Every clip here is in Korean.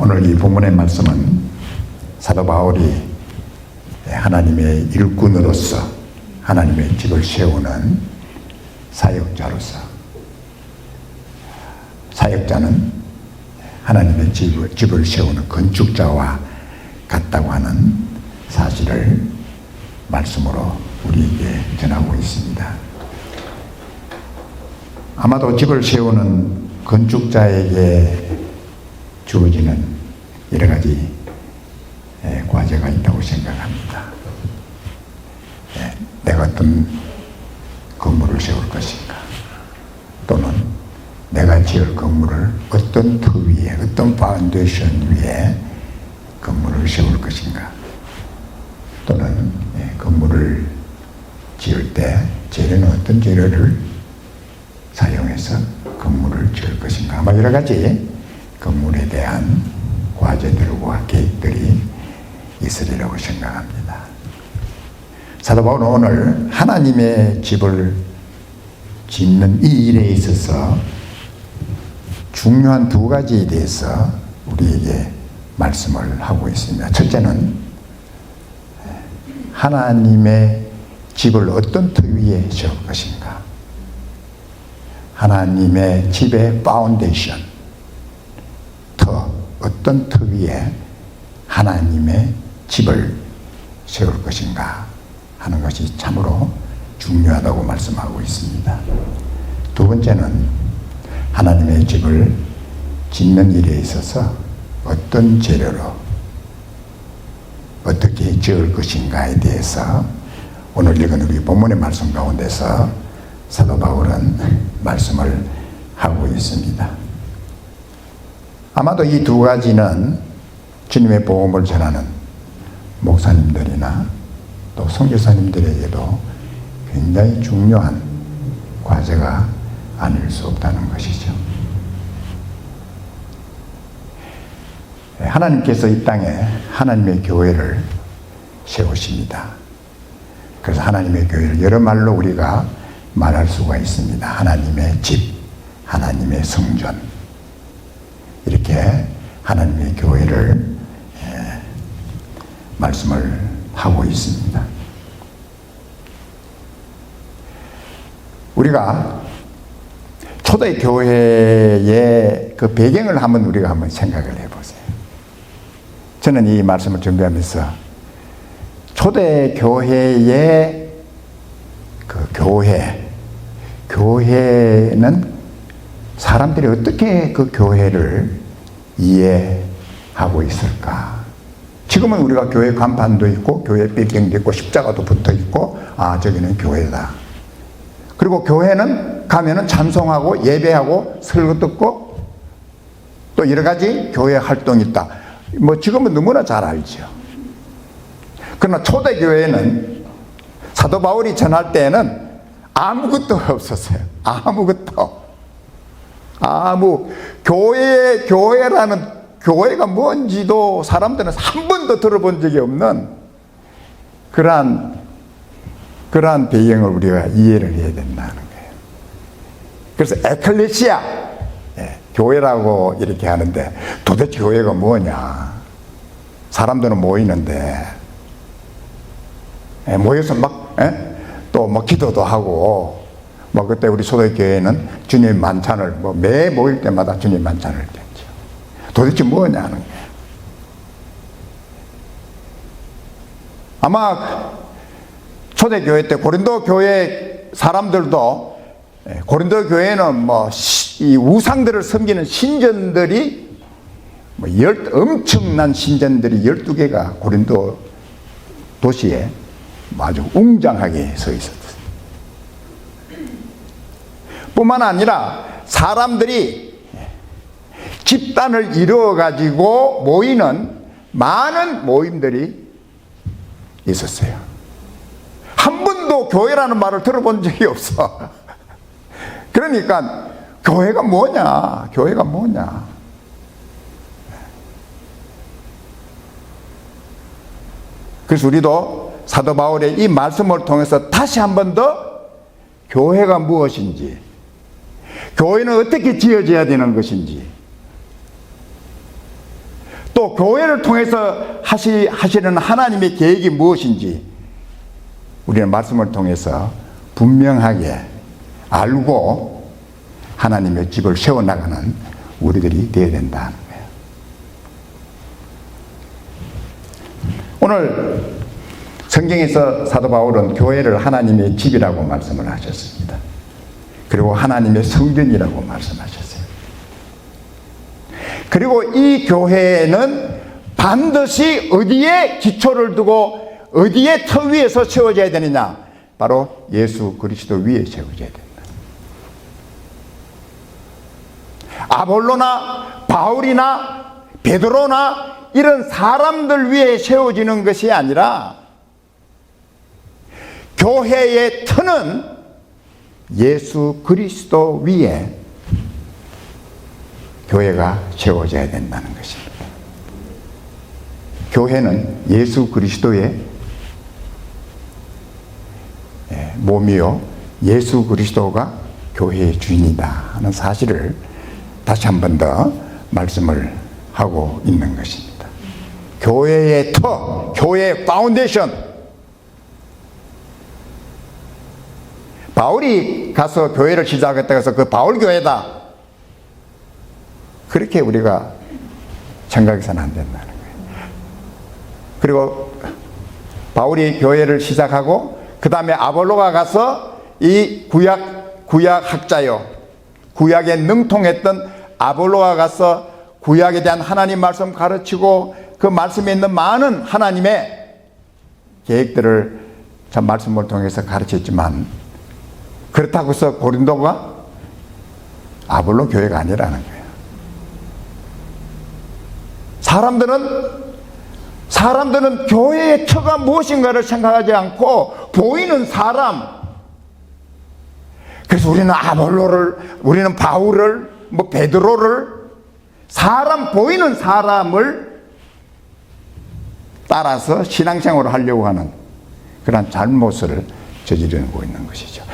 오늘 이 본문의 말씀은 사도 바울이 하나님의 일꾼으로서 하나님의 집을 세우는 사역자로서, 사역자는 하나님의 집을 세우는 건축자와 같다고 하는 사실을 말씀으로 우리에게 전하고 있습니다. 아마도 집을 세우는 건축자에게 주어지는 여러 가지 과제가 있다고 생각합니다. 내가 어떤 건물을 세울 것인가, 또는 내가 지을 건물을 어떤 터 위에, 어떤 파운데이션 위에 건물을 세울 것인가, 또는 건물을 지을 때 재료는 어떤 재료를 사용해서 건물을 지을 것인가, 아마 여러 가지 건물에 대한 과제들과 계획들이 있으리라고 생각합니다. 사도 바울은 오늘 하나님의 집을 짓는 이 일에 있어서 중요한 두 가지에 대해서 우리에게 말씀을 하고 있습니다. 첫째는 하나님의 집을 어떤 터 위에 세울 것인가, 하나님의 집의 파운데이션, 어떤 터 위에 하나님의 집을 세울 것인가 하는 것이 참으로 중요하다고 말씀하고 있습니다. 두 번째는 하나님의 집을 짓는 일에 있어서 어떤 재료로 어떻게 지을 것인가에 대해서 오늘 읽은 우리 본문의 말씀 가운데서 사도 바울은 말씀을 하고 있습니다. 아마도 이 두 가지는 주님의 복음을 전하는 목사님들이나 또 선교사님들에게도 굉장히 중요한 과제가 아닐 수 없다는 것이죠. 하나님께서 이 땅에 하나님의 교회를 세우십니다. 그래서 하나님의 교회를 여러 말로 우리가 말할 수가 있습니다. 하나님의 집, 하나님의 성전, 이렇게 하나님의 교회를 말씀을 하고 있습니다. 우리가 초대 교회의 그 배경을 우리가 한번 생각을 해보세요. 저는 이 말씀을 준비하면서 초대 교회의 그 교회는 사람들이 어떻게 그 교회를 이해하고 있을까? 지금은 우리가 교회 간판도 있고 교회 빌딩도 있고 십자가도 붙어 있고, 아, 저기는 교회다. 그리고 교회는 가면은 찬송하고 예배하고 설교 듣고 또 여러 가지 교회 활동이 있다. 뭐 지금은 너무나 잘 알죠. 그러나 초대 교회는 사도 바울이 전할 때는 아무것도 없었어요. 교회라는 교회가 뭔지도 사람들은 한 번도 들어본 적이 없는 그러한 배경을 우리가 이해를 해야 된다는 거예요. 그래서 에클레시아, 교회라고 이렇게 하는데 도대체 교회가 뭐냐? 사람들은 모이는데 모여서 또 기도도 하고, 그때 우리 초대교회는 주님 만찬을 매 모일 때마다 주님 만찬을 했죠. 도대체 뭐냐는 거예요. 아마 초대교회 때 고린도 교회 사람들도, 고린도 교회는 이 우상들을 섬기는 신전들이 엄청난 신전들이 12개가 고린도 도시에 아주 웅장하게 서 있었어요. 뿐만 아니라 사람들이 집단을 이루어 가지고 모이는 많은 모임들이 있었어요. 한 번도 교회라는 말을 들어본 적이 없어. 그러니까 교회가 뭐냐? 그래서 우리도 사도 바울의 이 말씀을 통해서 다시 한 번 더 교회가 무엇인지, 교회는 어떻게 지어져야 되는 것인지, 또 교회를 통해서 하시는 하나님의 계획이 무엇인지 우리는 말씀을 통해서 분명하게 알고 하나님의 집을 세워나가는 우리들이 되어야 된다는 거예요. 오늘 성경에서 사도 바울은 교회를 하나님의 집이라고 말씀을 하셨습니다. 그리고 하나님의 성전이라고 말씀하셨어요. 그리고 이 교회는 반드시 어디에 기초를 두고 어디에 터 위에서 세워져야 되느냐? 바로 예수 그리스도 위에 세워져야 된다. 아볼로나 바울이나 베드로나 이런 사람들 위에 세워지는 것이 아니라 교회의 터는 예수 그리스도 위에 교회가 세워져야 된다는 것입니다. 교회는 예수 그리스도의 몸이요 예수 그리스도가 교회의 주인이다 하는 사실을 다시 한 번 더 말씀을 하고 있는 것입니다. 교회의 터, 교회의 파운데이션. 바울이 가서 교회를 시작했다고 해서 그 바울 교회다, 그렇게 우리가 생각해서는 안 된다는 거예요. 그리고 바울이 교회를 시작하고 그 다음에 아볼로가 가서 이 구약 학자요 구약에 능통했던 아볼로가 가서 구약에 대한 하나님 말씀 가르치고 그 말씀에 있는 많은 하나님의 계획들을 참 말씀을 통해서 가르쳤지만 그렇다고 해서 고린도가 아볼로 교회가 아니라는 거예요. 사람들은 교회의 터가 무엇인가를 생각하지 않고 보이는 사람, 그래서 우리는 아볼로를, 우리는 바울을, 베드로를, 보이는 사람을 따라서 신앙생활을 하려고 하는 그런 잘못을 저지르고 있는 것이죠.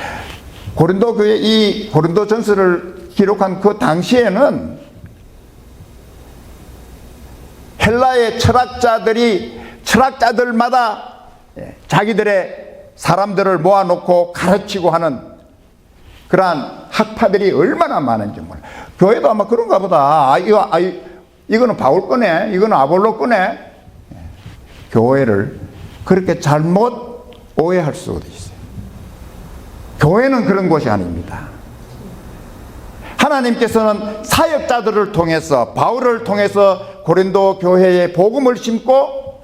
고린도 교회, 이 고린도 전서를 기록한 그 당시에는 헬라의 철학자들마다 자기들의 사람들을 모아놓고 가르치고 하는 그러한 학파들이 얼마나 많은지 몰라요. 교회도 아마 그런가 보다. 이거는 바울 거네, 이거는 아볼로 거네. 교회를 그렇게 잘못 오해할 수도 있어요. 교회는 그런 곳이 아닙니다. 하나님께서는 사역자들을 통해서, 바울을 통해서 고린도 교회에 복음을 심고,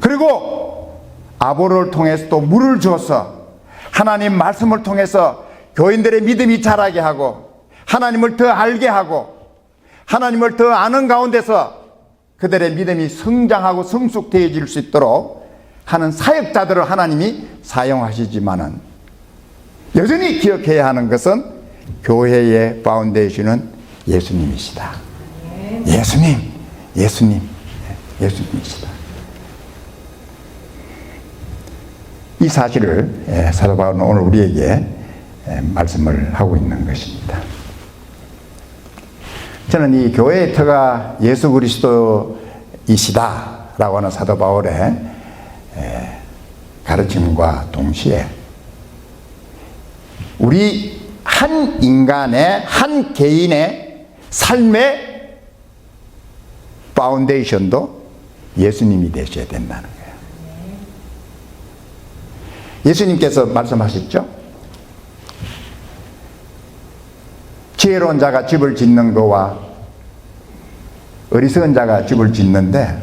그리고 아볼로를 통해서 또 물을 줘서 하나님 말씀을 통해서 교인들의 믿음이 자라게 하고 하나님을 더 알게 하고 하나님을 더 아는 가운데서 그들의 믿음이 성장하고 성숙되어질 수 있도록 하는 사역자들을 하나님이 사용하시지만은 여전히 기억해야 하는 것은 교회의 파운데이션은 예수님이시다. 예수님이시다. 이 사실을 사도 바울은 오늘 우리에게 말씀을 하고 있는 것입니다. 저는 이 교회의 터가 예수 그리스도이시다라고 하는 사도 바울의 가르침과 동시에 우리 한 인간의, 한 개인의 삶의 파운데이션도 예수님이 되셔야 된다는 거예요. 예수님께서 말씀하셨죠? 지혜로운 자가 집을 짓는 거와 어리석은 자가 집을 짓는데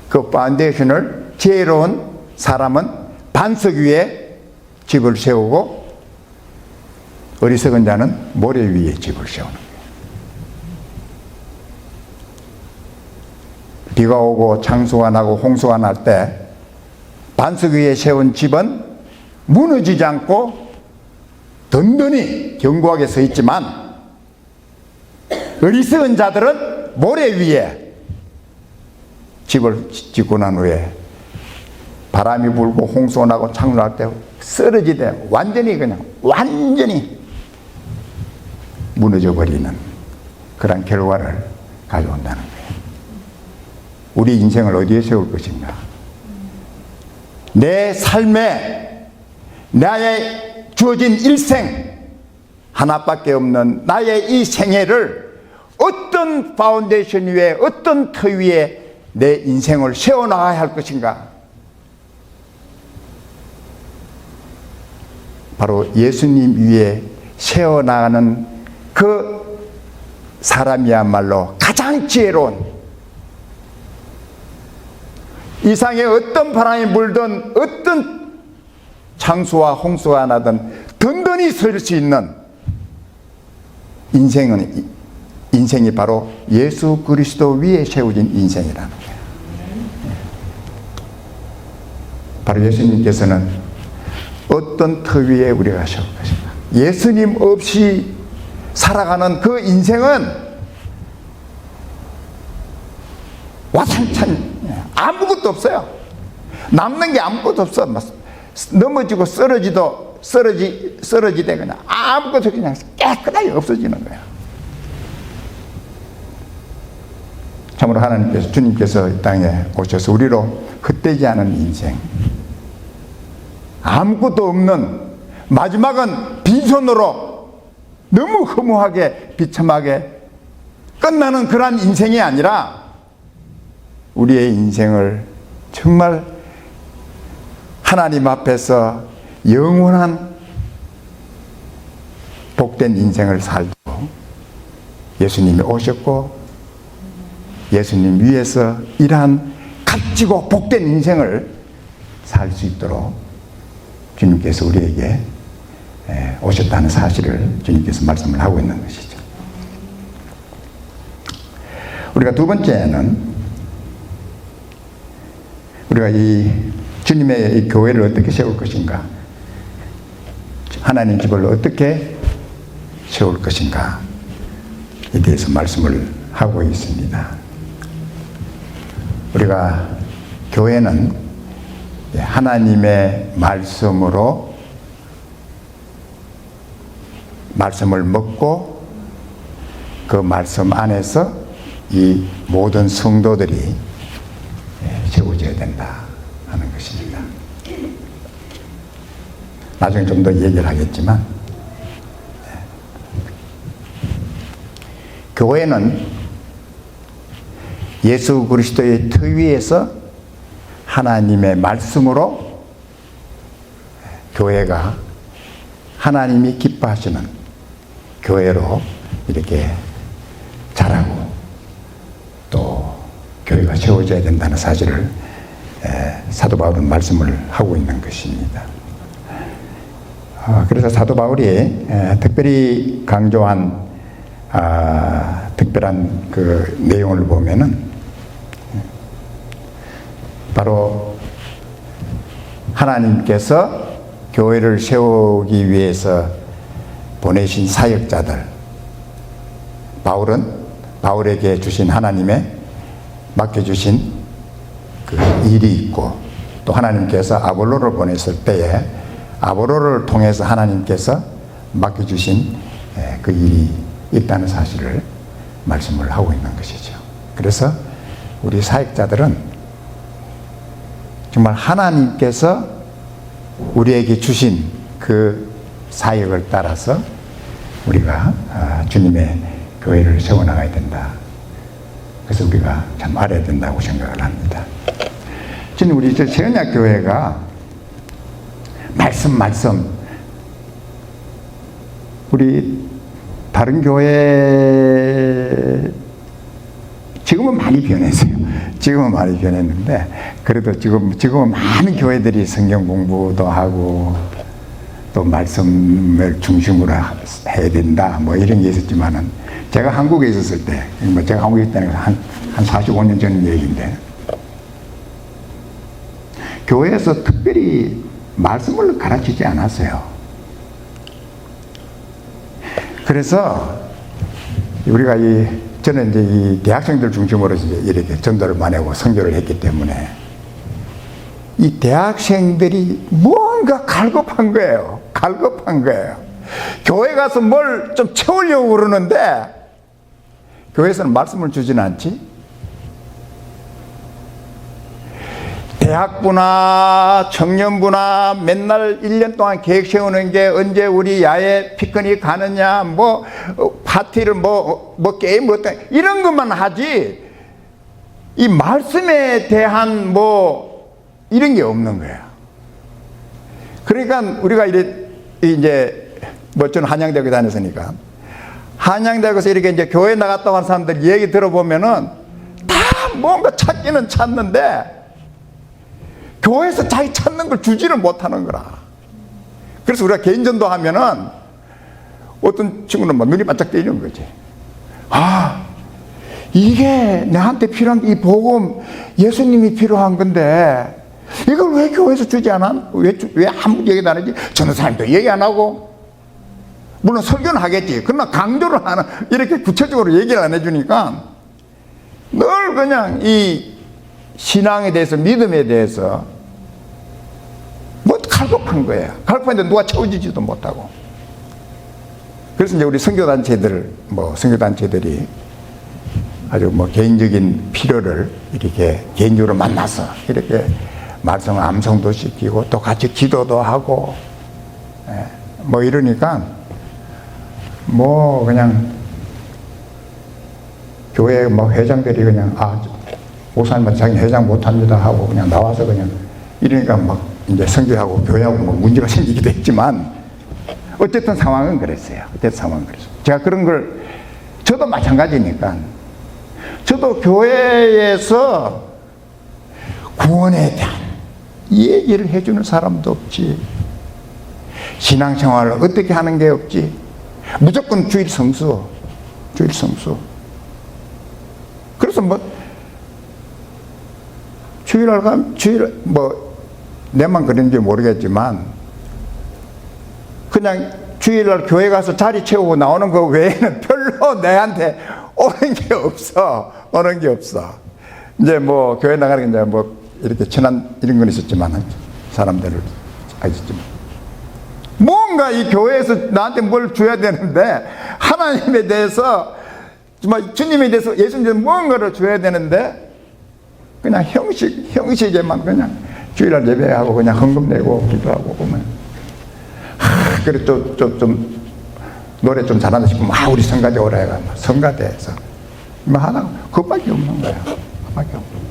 그 파운데이션을 지혜로운 사람은 반석 위에 집을 세우고 어리석은 자는 모래 위에 집을 세우는 거예요. 비가 오고 창수가 나고 홍수가 날 때 반석 위에 세운 집은 무너지지 않고 든든히 견고하게 서 있지만 어리석은 자들은 모래 위에 집을 짓고 난 후에 바람이 불고 홍수가 나고 창수 날 때 쓰러지되 완전히 무너져 버리는 그런 결과를 가져온다는 거예요. 우리 인생을 어디에 세울 것인가? 내 삶에 나의 주어진 일생 하나밖에 없는 나의 이 생애를 어떤 파운데이션 위에, 어떤 터 위에 내 인생을 세워나가야 할 것인가? 바로 예수님 위에 세워나가는 그 사람이야말로 가장 지혜로운, 이 상에 어떤 바람이 불든 어떤 창수와 홍수가 나든 든든히 설 수 있는 인생이 바로 예수 그리스도 위에 세워진 인생이라는 거예요. 바로 예수님께서는 어떤 터 위에 우리가 세울 것인가? 예수님 없이 살아가는 그 인생은 와상찬, 아무것도 없어요. 남는 게 아무것도 없어. 넘어지고 쓰러지되 그냥 아무것도 그냥 깨끗하게 없어지는 거야. 참으로 하나님께서, 주님께서 이 땅에 오셔서 우리로 헛되지 않은 인생, 아무것도 없는, 마지막은 빈손으로 너무 허무하게 비참하게 끝나는 그러한 인생이 아니라 우리의 인생을 정말 하나님 앞에서 영원한 복된 인생을 살고, 예수님이 오셨고 예수님 위에서 이러한 값지고 복된 인생을 살 수 있도록 주님께서 우리에게 오셨다는 사실을 주님께서 말씀을 하고 있는 것이죠. 우리가 두 번째는, 우리가 이 주님의 이 교회를 어떻게 세울 것인가, 하나님 집을 어떻게 세울 것인가에 대해서 말씀을 하고 있습니다. 우리가 교회는 하나님의 말씀으로 말씀을 먹고 그 말씀 안에서 이 모든 성도들이 세워져야 된다 하는 것입니다. 나중에 좀 더 얘기를 하겠지만, 교회는 예수 그리스도의 터 위에서 하나님의 말씀으로 교회가 하나님이 기뻐하시는 교회로 이렇게 자라고 또 교회가 세워져야 된다는 사실을 사도 바울은 말씀을 하고 있는 것입니다. 그래서 사도 바울이 특별히 강조한 특별한 그 내용을 보면은 바로 하나님께서 교회를 세우기 위해서 보내신 사역자들, 바울에게 주신, 하나님의 맡겨주신 그 일이 있고, 또 하나님께서 아볼로를 보냈을 때에 아볼로를 통해서 하나님께서 맡겨주신 그 일이 있다는 사실을 말씀을 하고 있는 것이죠. 그래서 우리 사역자들은 정말 하나님께서 우리에게 주신 그 사역을 따라서 우리가 주님의 교회를 세워나가야 된다. 그래서 우리가 참 알아야 된다고 생각을 합니다. 저는 우리 세언약 교회가 말씀 우리 다른 교회 지금은 많이 변했어요. 지금은 많이 변했는데, 그래도 지금은 많은 교회들이 성경 공부도 하고 또 말씀을 중심으로 해야 된다 뭐 이런 게 있었지만은, 제가 한국에 있었을 때, 제가 한국에 있다는 건 한 45년 전 얘기인데, 교회에서 특별히 말씀을 가르치지 않았어요. 그래서 우리가 저는 이제 이 대학생들 중심으로 이제 이렇게 전도를 많이 하고 선교를 했기 때문에 이 대학생들이 뭔가 갈급한 거예요. 교회 가서 뭘 좀 채우려고 그러는데 교회에서는 말씀을 주진 않지. 대학부나 청년부나 맨날 1년 동안 계획 세우는 게 언제 우리 야외 피크닉 가느냐, 뭐 파티를 뭐 게임 어떤 이런 것만 하지, 이 말씀에 대한 뭐 이런 게 없는 거야. 그러니까 우리가 이제 뭐 저는 한양대학교 다녔으니까 한양대학에서 이렇게 이제 교회 나갔다 온 사람들 얘기 들어보면은 다 뭔가 찾기는 찾는데 교회에서 자기 찾는 걸 주지를 못하는 거라. 그래서 우리가 개인전도 하면은 어떤 친구는 막 눈이 반짝 뜨이는 거지. 아, 이게 내한테 필요한 게 이 복음, 예수님이 필요한 건데 이걸 왜 교회에서 주지 않아? 왜 아무 얘기도 안 하지? 전도사님도 얘기 안 하고, 물론 설교는 하겠지. 그러나 강조를 하는, 이렇게 구체적으로 얘기를 안 해주니까 늘 그냥 이 신앙에 대해서, 믿음에 대해서 뭐 갈급한 거예요. 갈급한데 누가 채워주지도 못하고. 그래서 이제 우리 선교단체들이 아주 뭐 개인적인 필요를 이렇게 개인적으로 만나서 이렇게 말씀 암송도 시키고 또 같이 기도도 하고, 뭐 이러니까 뭐 그냥 교회 뭐 회장들이 그냥 목사님은 자기 회장 못합니다 하고 그냥 나와서 그냥 이러니까 막 이제 선교하고 교회하고 뭐 문제가 생기기도 했지만 어쨌든 상황은 그랬어요. 제가 그런 걸, 저도 마찬가지니까, 저도 교회에서 구원에 대한 얘기를 해주는 사람도 없지, 신앙생활을 어떻게 하는 게 없지, 무조건 주일 성수. 그래서 뭐 주일날 가면 뭐 내만 그런지 모르겠지만 그냥 주일날 교회 가서 자리 채우고 나오는 거 외에는 별로 내한테 오는 게 없어. 이제 뭐 교회 나가는 게 이제 뭐 이렇게 친한 이런 건 있었지만, 사람들을 알겠지만 뭔가 이 교회에서 나한테 뭘 줘야 되는데, 하나님에 대해서 정말 주님에 대해서, 예수님에 대해서 뭔가를 줘야 되는데 그냥 형식에만 그냥 주일날 예배하고 그냥 헌금 내고 기도하고 보면, 그래 좀 노래 좀 잘한다 싶으면 우리 성가대 오라 해가 성가대에서 뭐 하나 그것밖에 없는 거야. 그것밖에 없는 거야.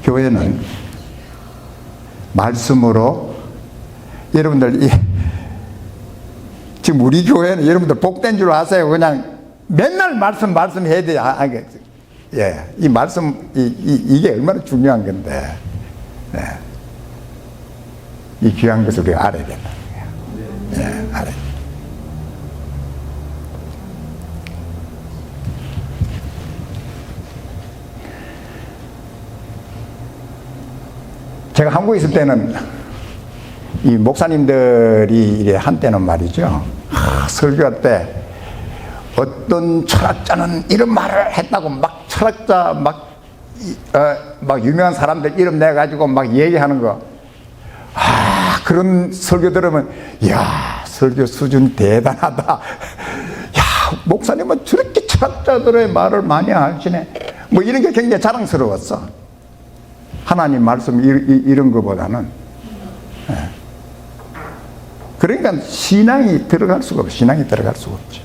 교회는 말씀으로, 여러분들 지금 우리 교회는 여러분들 복된 줄 아세요? 그냥 맨날 말씀해야 돼요. 이 말씀, 이게 얼마나 중요한 건데, 이 귀한 것을 우리가 알아야 된다. 알아야. 제가 한국에 있을 때는 이 목사님들이 이래 한때는 말이죠, 설교할 때 어떤 철학자는 이런 말을 했다고 막 철학자 막 유명한 사람들 이름 내가지고 막 얘기하는 거, 그런 설교 들으면 야, 설교 수준 대단하다. 야, 목사님은 저렇게 철학자들의 말을 많이 하시네. 뭐 이런 게 굉장히 자랑스러웠어. 하나님 말씀 이런 거보다는. 그러니까 신앙이 들어갈 수가 없어. 신앙이 들어갈 수가 없죠.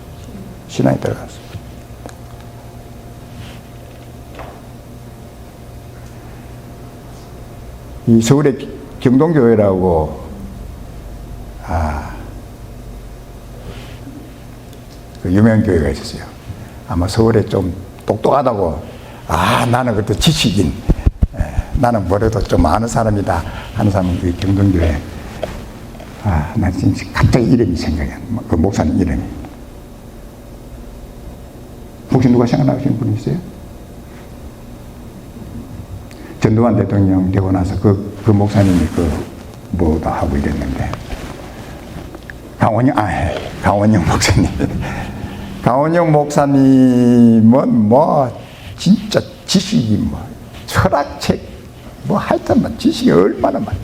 이 서울에 경동교회라고 그 유명한 교회가 있었어요. 아마 서울에 좀 똑똑하다고, 나는 그것도 지식인, 나는 뭐래도 좀 아는 사람이다 하는 사람은 그 경동교회. 난 진짜 갑자기 이름이 생각이 안 나. 그 목사님 이름이. 혹시 누가 생각나시는 분이 있어요? 전두환 대통령 되고 나서 그 목사님이 뭐다 하고 이랬는데, 강원영 목사님. 강원영 목사님은 뭐 진짜 지식이 뭐 철학책 뭐 하여튼 뭐 지식이 얼마나 많아.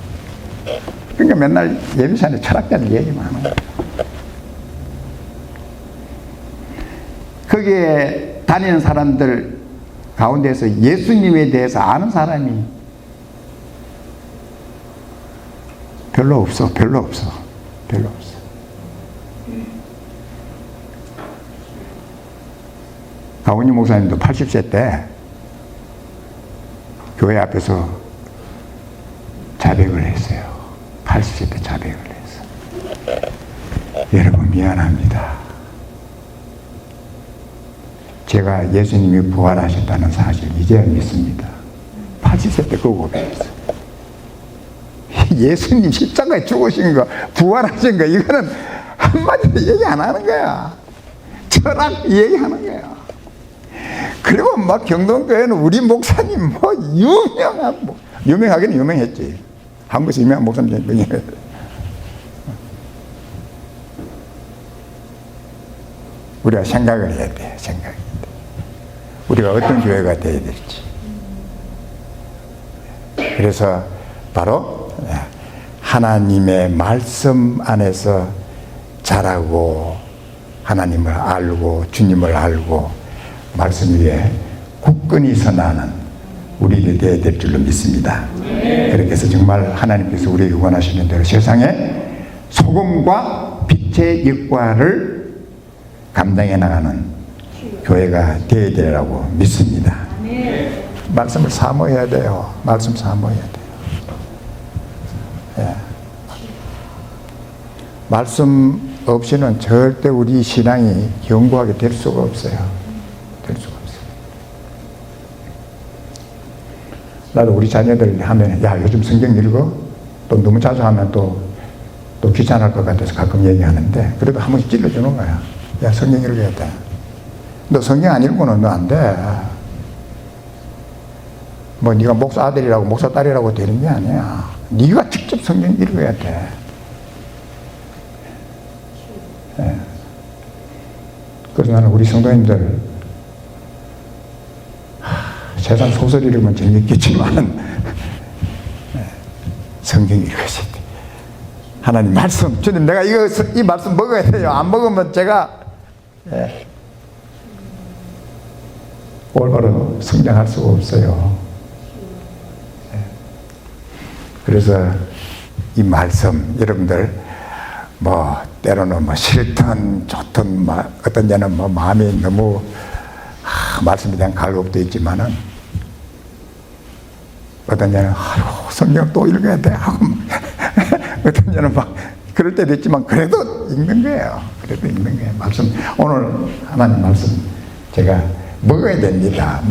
그러니까 맨날 예배 시간에 철학자들 얘기만 하는 거야. 거기에 다니는 사람들 가운데서 예수님에 대해서 아는 사람이 별로 없어. 가훈이 목사님도 80세 때 교회 앞에서 자백을 했어요. 80세 때 자백을 했어. 여러분 미안합니다. 제가 예수님이 부활하셨다는 사실 이제야 믿습니다. 80세 때 그 고백했어요. 예수님 십자가에 죽으신 거, 부활하신 거, 이거는 한마디도 얘기 안 하는 거야. 철학 얘기하는 거야. 그리고 막 경동교회는 우리 목사님 유명하기는 유명했지. 한국에서 유명한 목사님 중에 우리가 생각을 해야 돼. 우리가 어떤 교회가 되어야 될지. 그래서 바로 하나님의 말씀 안에서 자라고 하나님을 알고 주님을 알고 말씀 위에 굳건히 서나는 우리들이 되어야 될 줄로 믿습니다. 그렇게 해서 정말 하나님께서 우리에게 원하시는 대로 세상에 소금과 빛의 역할을 감당해 나가는 교회가 되어야 되라고 믿습니다. 말씀을 사모해야 돼요. 말씀 사모해야 돼요. 예. 말씀 없이는 절대 우리 신앙이 견고하게 될 수가 없어요. 나도 우리 자녀들 하면 야 요즘 성경 읽어? 또 너무 자주 하면 또 귀찮을 것 같아서 가끔 얘기하는데 그래도 한 번씩 찔러주는 거야. 야 성경 읽어야 돼. 너 성경 안 읽고는 너 안 돼. 뭐 네가 목사 아들이라고 목사 딸이라고 되는 게 아니야. 네가 직접 성경 읽어야 돼. 예. 그래서 나는 우리 성도님들 세상 소설 읽으면 재밌겠지만 성경 읽으셔야 돼. 하나님 말씀, 주님 내가 이 말씀 먹어야 돼요. 안 먹으면 제가 올바로 성장할 수가 없어요. 그래서 이 말씀 여러분들 때로는 싫든 좋든 어떤 데는 마음이 너무 말씀에 대한 갈급도 있지만은 어떤 데는 성경 또 읽어야 돼 하고 어떤 데는 그럴 때도 있지만 그래도 읽는 거예요. 말씀 오늘 하나님 말씀 제가 먹어야 됩니다.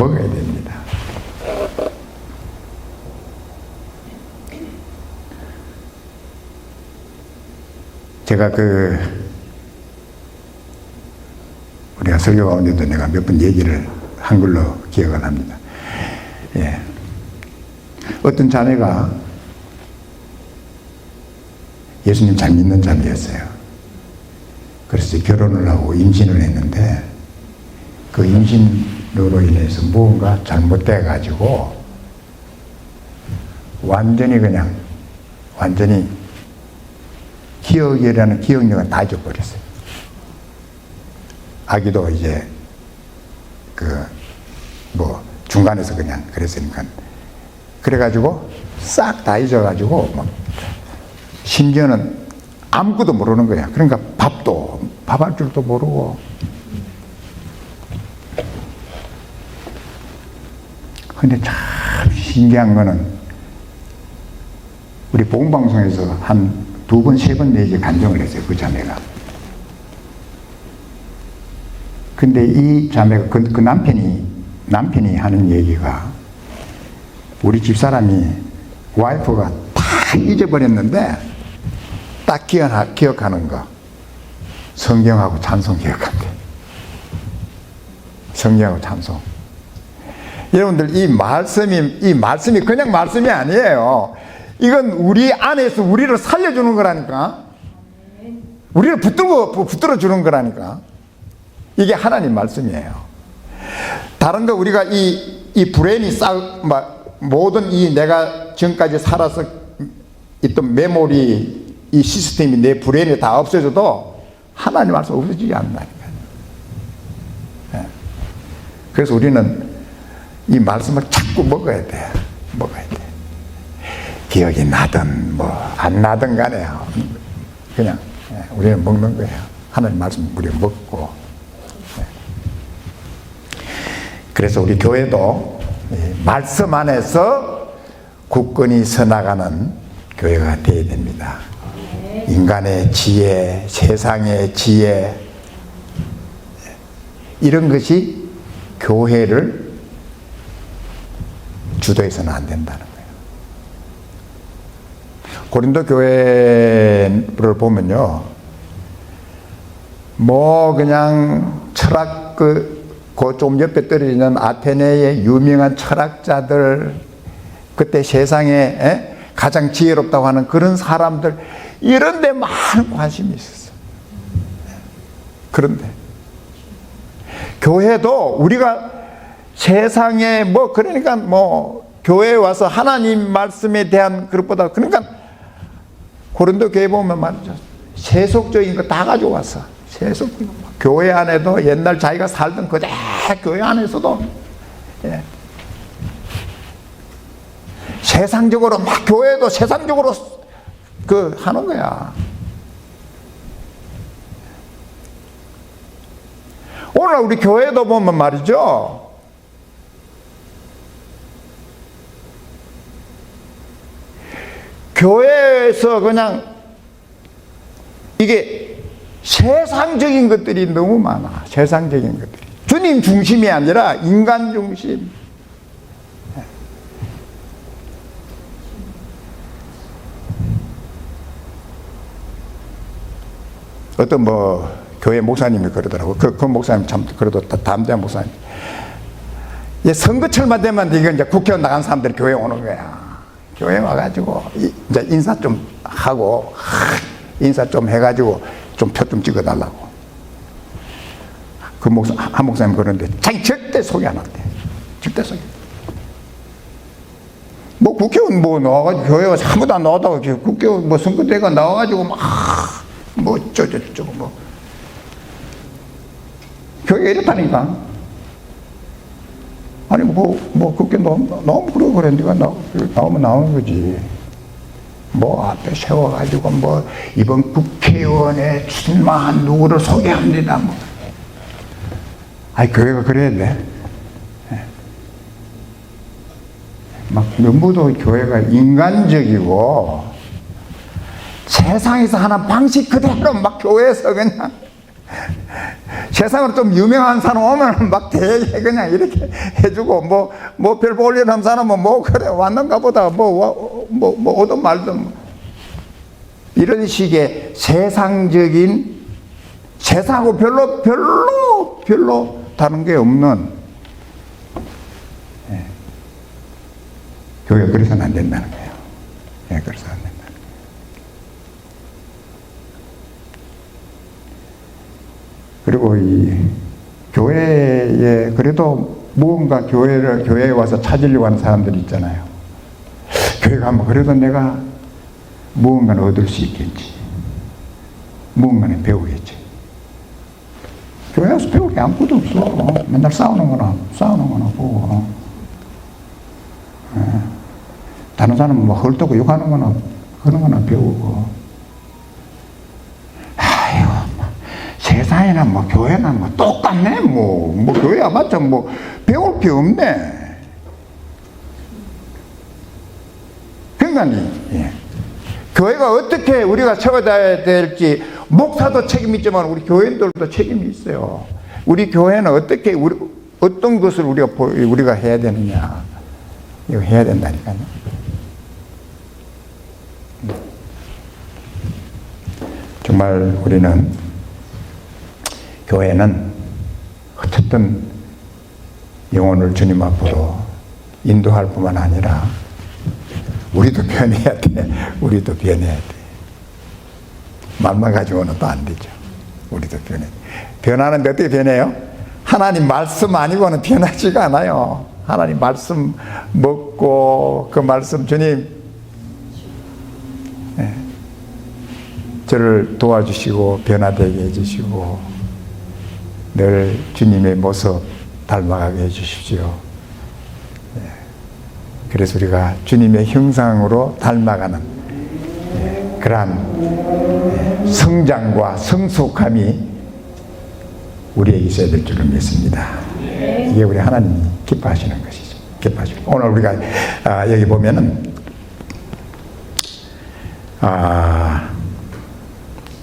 제가 우리가 설교 가운데도 내가 몇 번 얘기를 한글로 기억을 합니다. 예. 어떤 자매가 예수님 잘 믿는 자매였어요. 그래서 결혼을 하고 임신을 했는데 그 임신으로 인해서 무언가 잘못돼 가지고 완전히 기억력을 다 잊어버렸어요. 아기도 이제 중간에서 그냥 그랬으니까 그래가지고 싹 다 잊어가지고 심지어는 아무것도 모르는 거야. 그러니까 밥할 줄도 모르고. 근데 참 신기한 거는 우리 복음방송에서 한 2번, 3번 내지 간증을 했어요. 그 자매가. 근데 이 자매가 그 남편이 하는 얘기가 우리 집사람이 와이프가 다 잊어버렸는데 딱 기억하는 거 성경하고 찬송 기억한대. 성경하고 찬송. 여러분들 이 말씀이 그냥 말씀이 아니에요. 이건 우리 안에서 우리를 살려주는 거라니까. 우리를 붙들어 주는 거라니까. 이게 하나님 말씀이에요. 다른 거 우리가 이 브레인이 모든 내가 지금까지 살아서 있던 메모리 이 시스템이 내 브레인에 다 없어져도 하나님 말씀 없어지지 않는다니까요. 그래서 우리는 이 말씀을 자꾸 먹어야 돼. 먹어야 돼. 기억이 나든 뭐 안 나든 간에 그냥 우리는 먹는 거예요. 하나님 말씀 우리가 먹고. 그래서 우리 교회도 말씀 안에서 굳건히 서나가는 교회가 되어야 됩니다. 인간의 지혜, 세상의 지혜, 이런 것이 교회를 주도해서는 안 된다는 거예요. 고린도 교회를 보면요, 뭐 그냥 철학 좀 옆에 떨어지는 아테네의 유명한 철학자들, 그때 세상에 가장 지혜롭다고 하는 그런 사람들, 이런 데 많은 관심이 있었어요. 그런데 교회도 우리가 세상에 그러니까 교회에 와서 하나님 말씀에 대한 그것보다, 그러니까 고린도 교회 보면 말이죠, 세속적인 거 다 가지고 왔어. 세속적인 거. 교회 안에도 옛날 자기가 살던 그대로 교회 안에서도 세상적으로 교회도 세상적으로 하는 거야. 오늘 우리 교회도 보면 말이죠, 교회에서 그냥 이게 세상적인 것들이 너무 많아. 세상적인 것들이. 주님 중심이 아니라 인간 중심. 어떤 교회 목사님이 그러더라고. 그 목사님 참 그래도 담대한 목사님. 선거철만 되면 이게 이제 국회의원 나간 사람들이 교회에 오는 거야. 교회에 와가지고 이제 인사 좀 하고, 인사 좀 해가지고 좀 표 좀 찍어달라고. 한 목사님 그러는데 자기 절대 소개 안 한대. 절대 소개. 국회의원 나와가지고 교회 와서 아무도 안 나왔다고, 국회의원 선거대가 나와가지고 저쩌고 교회가 이렇다니까. 아니 그렇게 너무 그래 네가 나오면 나오는 거지. 앞에 세워가지고 이번 국회의원에 출마한 누구를 소개합니다. 아니 교회가 그래야 돼. 너무도 교회가 인간적이고 세상에서 하는 방식 그대로 교회에서 그냥 세상으로 좀 유명한 사람 오면 되게 그냥 이렇게 해주고, 별 볼 일 없는 사람은 그래 왔는가 보다 오든 말든 이런 식의 세상적인, 세상하고 별로 다른 게 없는 교회가 그래서는 안 된다는 거예요. 그래서 안 된다. 그리고 이 교회에 그래도 무언가 교회에 와서 찾으려고 하는 사람들이 있잖아요. 교회 가면 그래도 내가 무언가를 얻을 수 있겠지. 무언가는 배우겠지. 교회 와서 배울 게 아무것도 없어. 맨날 싸우는 거나 보고. 다른 사람은 헐떡고 욕하는 거나 그런 거나 배우고. 세상이나 교회나 똑같네. 교회 와봤자 배울 게 없네. 그러니까 교회가 어떻게 우리가 세워져야 될지, 목사도 책임이 있지만 우리 교인들도 책임이 있어요. 우리 교회는 어떻게 어떤 것을 우리가 해야 되느냐, 이거 해야 된다니까요. 정말 우리는 교회는 어쨌든 영혼을 주님 앞으로 인도할 뿐만 아니라 우리도 변해야 돼. 우리도 변해야 돼. 말만 가지고는 또 안 되죠. 우리도 변해. 변하는데 어떻게 변해요? 하나님 말씀 아니고는 변하지가 않아요. 하나님 말씀 먹고 그 말씀, 주님 저를 도와주시고 변화되게 해주시고 늘 주님의 모습 닮아가게 해주십시오. 그래서 우리가 주님의 형상으로 닮아가는 그러한 성장과 성숙함이 우리에게 있어야 될 줄을 믿습니다. 이게 우리 하나님이 기뻐하시는 것이죠. 기뻐하시고 오늘 우리가 여기 보면은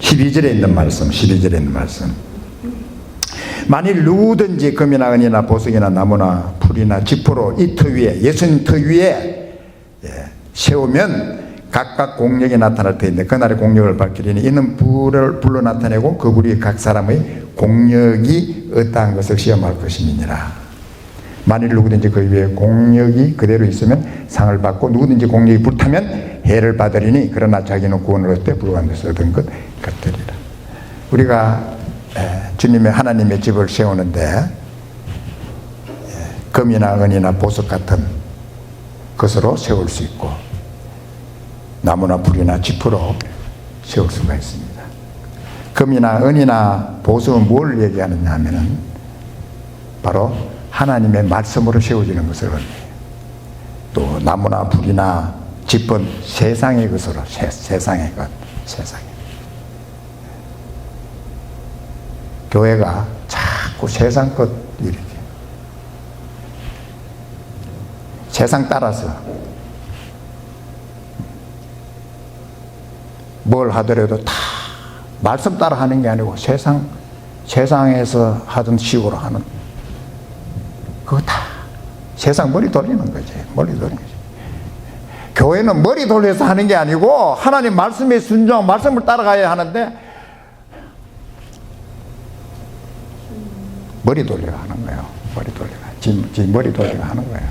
12절에 있는 말씀, 12절에 있는 말씀. 만일 누구든지 금이나 은이나 보석이나 나무나 풀이나 지푸로 이 터 위에, 예수님 터 위에 세우면 각각 공력이 나타날 터인데 그날의 공력을 밝히리니 이는 불로 나타내고 그 불이 각 사람의 공력이 어떠한 것을 시험할 것임이니라. 만일 누구든지 그 위에 공력이 그대로 있으면 상을 받고 누구든지 공력이 불타면 해를 받으리니 그러나 자기는 구원을 얻되 불구한 것을 얻은 것 같으리라. 우리가 주님의 하나님의 집을 세우는데 금이나 은이나 보석 같은 것으로 세울 수 있고 나무나 불이나 지푸로 세울 수가 있습니다. 금이나 은이나 보석은 뭘 얘기하느냐 하면은 바로 하나님의 말씀으로 세워지는 것을 의미해요. 또 나무나 불이나 집은 세상의 것으로 세상의 것, 세상의 교회가 자꾸 세상 것 이렇게 세상 따라서 뭘 하더라도 다 말씀 따라 하는 게 아니고 세상에서 하던 식으로 하는 그거 다 세상 머리 돌리는 거지. 머리 돌리는 거지. 교회는 머리 돌려서 하는 게 아니고 하나님 말씀에 순종하고 말씀을 따라가야 하는데 머리 돌려 하는 거예요. 머리 돌려. 지 머리 돌려 하는 거예요.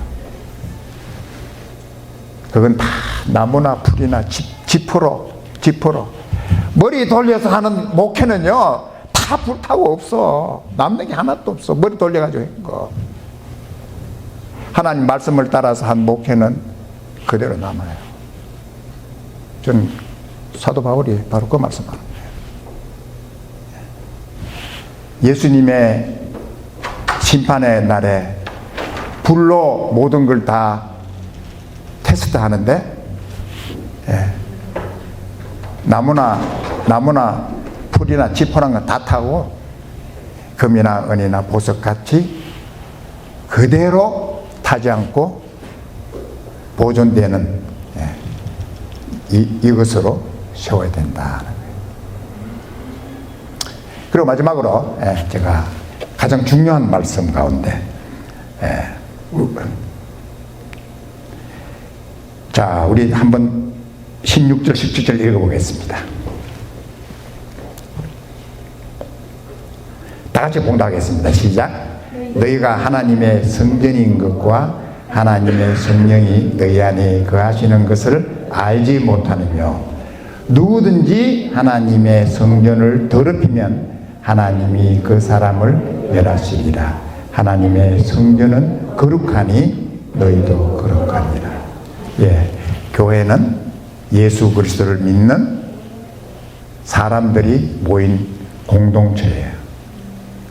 그건 다 나무나 풀이나 지푸로 머리 돌려서 하는 목회는요 다 불타고 없어. 남는 게 하나도 없어. 머리 돌려가지고 한 거. 하나님 말씀을 따라서 한 목회는 그대로 남아요. 전 사도 바울이 바로 그 말씀하는 거예요. 예수님의 심판의 날에 불로 모든 걸 다 테스트 하는데 나무나 풀이나 지푸란 건 다 타고 금이나 은이나 보석같이 그대로 타지 않고 보존되는 이것으로 세워야 된다. 그리고 마지막으로 제가 가장 중요한 말씀 가운데 자 우리 한번 16절 17절 읽어보겠습니다. 다 같이 봉독하겠습니다. 시작. 너희가 하나님의 성전인 것과 하나님의 성령이 너희 안에 거하시는 것을 알지 못하느며 누구든지 하나님의 성전을 더럽히면 하나님이 그 사람을 멸하시리라. 하나님의 성전은 거룩하니 너희도 거룩하니라. 교회는 예수 그리스도를 믿는 사람들이 모인 공동체예요.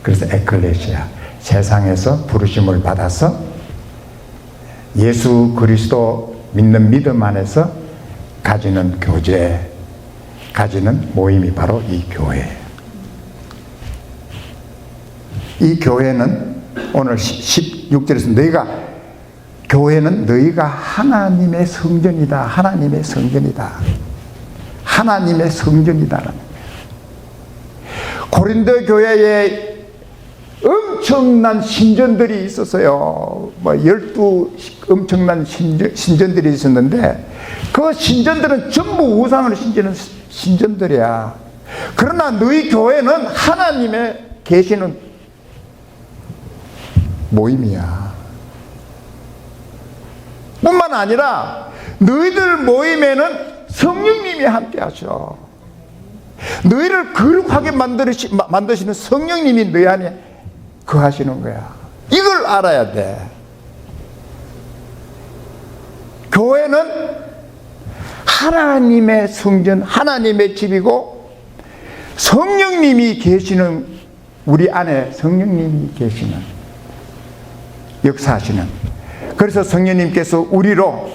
그래서 에클레시아, 세상에서 부르심을 받아서 예수 그리스도 믿는 믿음 안에서 가지는 교제, 가지는 모임이 바로 이 교회예요. 이 교회는 오늘 16절에서 교회는 너희가 하나님의 성전이다. 하나님의 성전이다. 하나님의 성전이다라는 거예요. 고린도 교회에 엄청난 신전들이 있었어요. 12 엄청난 신전들이 있었는데 그 신전들은 전부 우상을 신지는 신전들이야. 그러나 너희 교회는 하나님의 계시는 모임이야. 뿐만 아니라 너희들 모임에는 성령님이 함께 하셔. 너희를 거룩하게 만드시는 성령님이 너희 안에 거하시는 거야. 이걸 알아야 돼. 교회는 하나님의 성전, 하나님의 집이고 성령님이 계시는, 우리 안에 성령님이 계시는, 역사하시는 그래서 성령님께서 우리로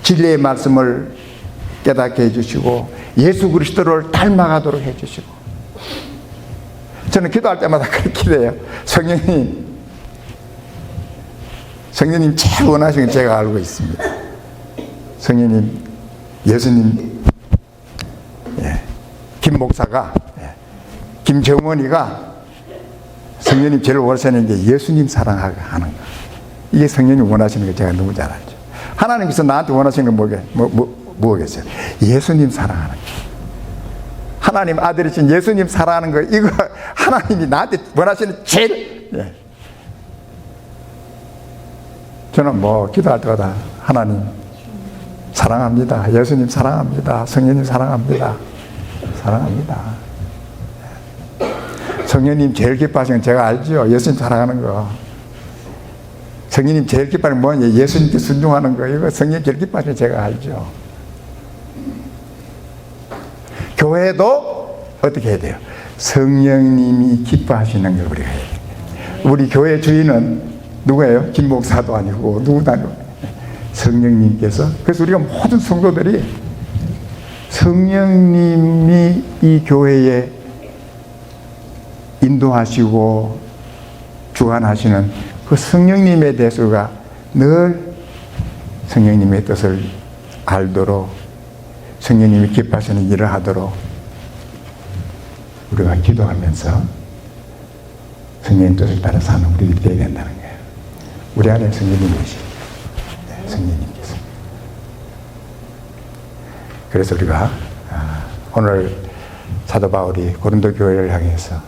진리의 말씀을 깨닫게 해주시고 예수 그리스도를 닮아가도록 해주시고, 저는 기도할 때마다 그렇게 기도해요. 성령님 제일 원하시는 게 제가 알고 있습니다. 성령님, 예수님, 김 목사가, 김정원이가 성령님 제일 원하시는 게 예수님 사랑하는 거. 이게 성령님 원하시는 거 제가 너무 잘 알죠. 하나님께서 나한테 원하시는 건 뭐겠어요? 예수님 사랑하는 거. 하나님 아들이신 예수님 사랑하는 거, 이거 하나님이 나한테 원하시는 제일, 저는 기도할 때마다 하나님 사랑합니다. 예수님 사랑합니다. 성령님 사랑합니다. 사랑합니다. 성령님 제일 기뻐하시는 건 제가 알죠. 예수님 사랑하는 거. 성령님 제일 기뻐하는 건 뭐냐? 예수님께 순종하는 거. 이거 성령님 제일 기뻐하시는 건 제가 알죠. 교회도 어떻게 해야 돼요? 성령님이 기뻐하시는 걸 우리가 해야 돼요. 우리 교회 주인은 누구예요? 김 목사도 아니고 누구도 아니고 성령님께서. 그래서 우리가 모든 성도들이 성령님이 이 교회에 인도하시고 주관하시는 그 성령님에 대해서가 늘 성령님의 뜻을 알도록, 성령님이 기뻐하시는 일을 하도록 우리가 기도하면서 성령님 뜻을 따라 사는 우리들이 되어야 된다는 거예요. 우리 안에 성령님이 계십니다. 성령님께서. 그래서 우리가 오늘 사도 바울이 고린도 교회를 향해서,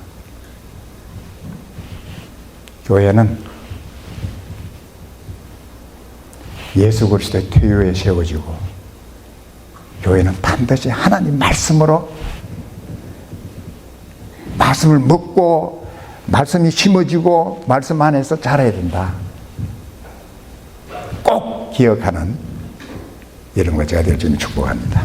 교회는 예수 그리스도의 퇴유에 세워지고, 교회는 반드시 하나님 말씀으로, 말씀을 먹고 말씀이 심어지고 말씀 안에서 자라야 된다. 꼭 기억하는 이런 거 제가 될 줄 축복합니다.